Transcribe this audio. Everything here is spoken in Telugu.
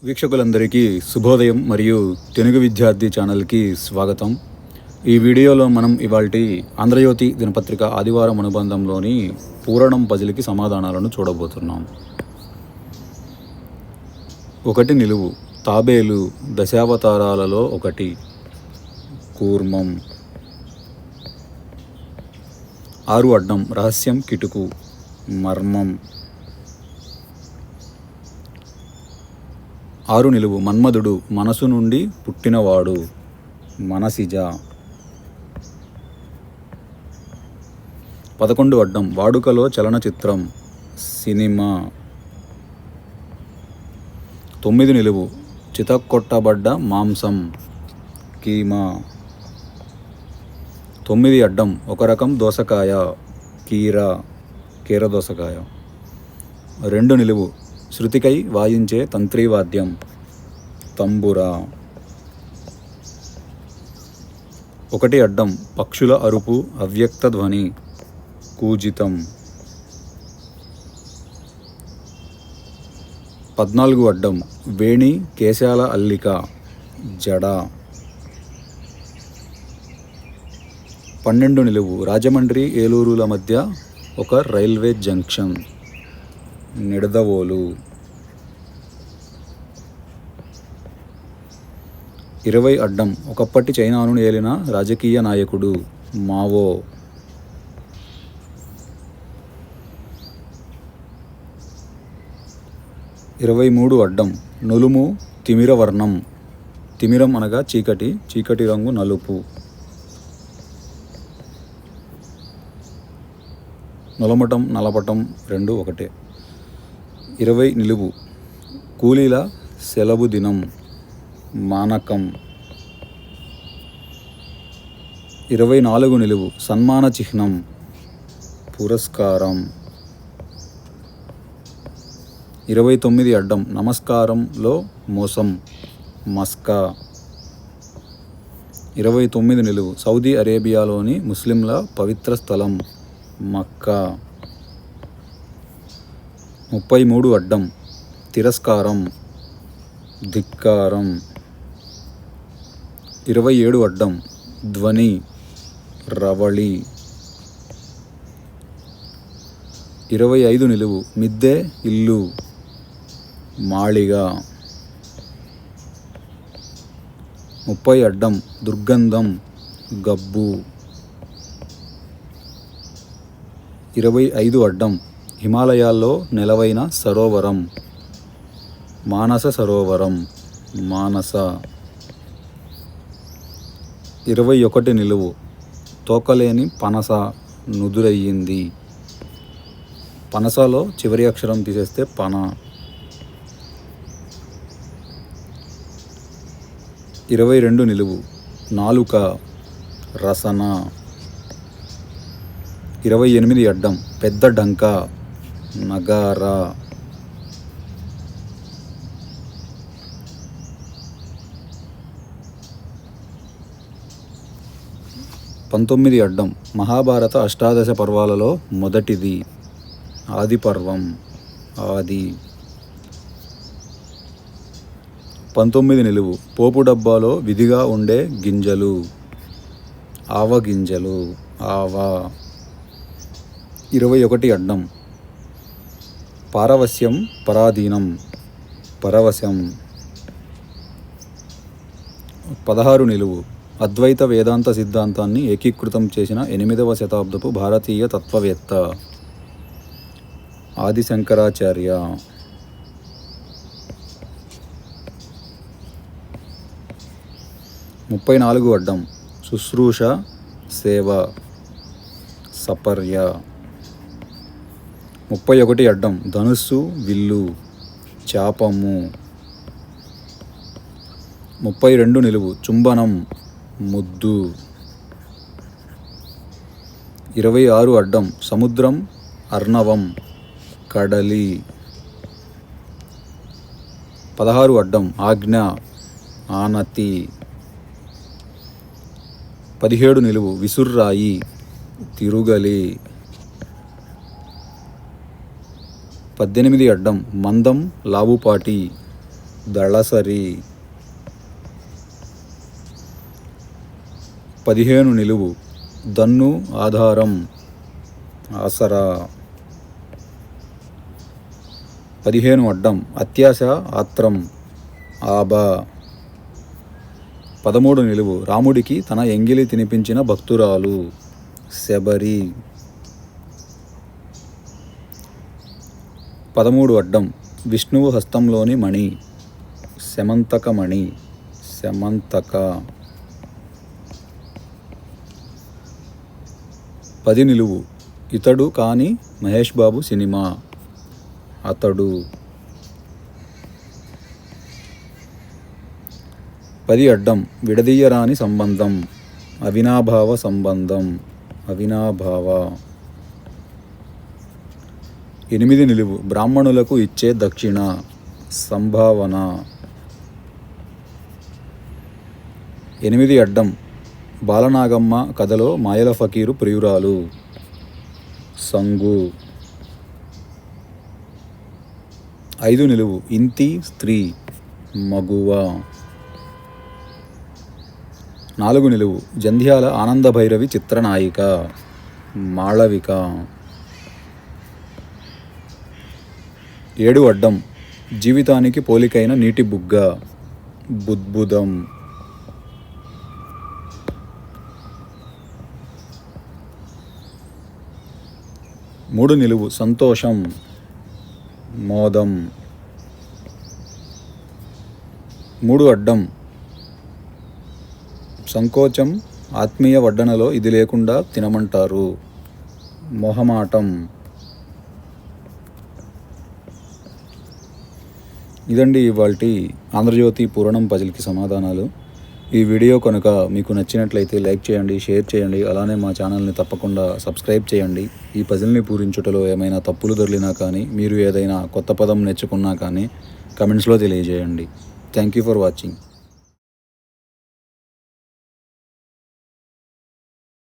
వీక్షకులందరికీ శుభోదయం మరియు తెలుగు విద్యార్థి ఛానల్కి స్వాగతం. ఈ వీడియోలో మనం ఇవాల్టి ఆంధ్రజ్యోతి దినపత్రిక ఆదివారం అనుబంధంలోని పూరణం పజిల్కి సమాధానాలను చూడబోతున్నాం. 1 నిలువు తాబేలు దశావతారాలలో ఒకటి. కూర్మం. 6 అడ్డం రహస్యం కిటుకు మర్మం. 6 నిలువు మన్మధుడు మనసు నుండి పుట్టినవాడు మనసిజ. 11 అడ్డం వాడుకలో చలనచిత్రం సినిమా. 9 నిలువు చితక్కొట్టబడ్డ మాంసం కీమా. 9 అడ్డం ఒక రకం దోసకాయ కీర దోసకాయ. 2 నిలువు శృతికై వాయించే తంత్రీవాద్యం తంబురా. 1 అడ్డం పక్షుల అరుపు అవ్యక్త ధ్వని కూజితం. 14 అడ్డం వేణి కేశాల అల్లిక జడ. 12 నిలువు రాజమండ్రి ఏలూరుల మధ్య ఒక రైల్వే జంక్షన్ నిడదవోలు. 20 అడ్డం ఒకప్పటి చైనాను ఏలిన రాజకీయ నాయకుడు మావో. 23 అడ్డం నులుము తిమిరవర్ణం. తిమిరం అనగా చీకటి, చీకటి రంగు నలుపు. నులమటం నలపటం రెండు ఒకటే. 20 నిలువు కూలీల సెలవు దినం మానకం. 24 నిలువు సన్మాన చిహ్నం పురస్కారం. 29 అడ్డం నమస్కారంలో మోసం మస్కా. 29 నిలువు సౌదీ అరేబియాలోని ముస్లింల పవిత్ర స్థలం మక్కా. 33 అడ్డం తిరస్కారం ధిక్కారం. 27 అడ్డం ధ్వని రవళి. 25 నిలువు మిద్దె ఇల్లు మాళిగా. 30 అడ్డం దుర్గంధం గబ్బు. 25 అడ్డం హిమాలయాల్లో నెలవైన సరోవరం మానస సరోవరం మానస. 21 నిలువు తోకలేని పనస నుదురయ్యింది. పనసలో చివరి అక్షరం తీసేస్తే పన. 22 నిలువు నాలుక రసన. 28 అడ్డం పెద్ద డంక నగారా. 19 అడ్డం మహాభారత అష్టాదశ పర్వాలలో మొదటిది ఆది పర్వం ఆది. 19 నిలువు పోపు డబ్బాలో విధిగా ఉండే గింజలు ఆవగింజలు ఆవా. 21 అడ్డం పారవస్యం పరాధీనం పరవశం. 16 నిలువు అద్వైత వేదాంత సిద్ధాంతాన్ని ఏకీకృతం చేసిన 8వ శతాబ్దపు భారతీయ తత్వవేత్త ఆది శంకరాచార్య. 34 అడ్డం శుశ్రూష సేవ సపర్య. 31 అడ్డం ధనుస్సు విల్లు చాపము. 32 నిలువు చుంబనం ముద్దు. 26 అడ్డం సముద్రం అర్ణవం కడలి. 16 అడ్డం ఆజ్ఞ ఆనతి. 17 నిలువు విసుర్రాయి తిరుగలి. 18 అడ్డం మందం లావుపాటి దళసరి. 15 నిలువు దన్ను ఆధారం ఆసరా. 15 అడ్డం అత్యాశ ఆత్రం ఆబా. 13 నిలువు రాముడికి తన ఎంగిలి తినిపించిన భక్తురాలు శబరి. 13 అడ్డం విష్ణువు హస్తంలోని మణి శమంతకమణి శమంతక. 10 నిలువు ఇతడు కాని మహేష్ బాబు సినిమా అతడు. 10 అడ్డం విడదీయరాని సంబంధం అవినాభావ సంబంధం అవినాభావ. 8 నిలువు బ్రాహ్మణులకు ఇచ్చే దక్షిణ సంభావన. 8 అడ్డం బాలనాగమ్మ కథలో మాయల ఫకీరు ప్రియురాలు సంగు. 5 నిలువు ఇంతి స్త్రీ మగువ. 4 నిలువు జంధ్యాల ఆనందభైరవి చిత్రనాయిక మాళవిక. 7 అడ్డం జీవితానికి పోలికైన నీటి బుగ్గ బుద్బుదం. 3 నిలువు సంతోషం మోదం. 3 అడ్డం సంకోచం ఆత్మీయ వడ్డనలో ఇది లేకుండా తినమంటారు మొహమాటం. ఇదండి ఇవాల్టి ఆంధ్రజ్యోతి పూరణం పజిల్కి సమాధానాలు. ఈ వీడియో కనుక మీకు నచ్చినట్లయితే లైక్ చేయండి, షేర్ చేయండి, అలానే మా ఛానల్ని తప్పకుండా సబ్స్క్రైబ్ చేయండి. ఈ పజిల్ని పూరించుటలో ఏమైనా తప్పులు దొర్లినా కానీ, మీరు ఏదైనా కొత్త పదం నేర్చుకున్నా కానీ కమెంట్స్లో తెలియజేయండి. Thank you for watching.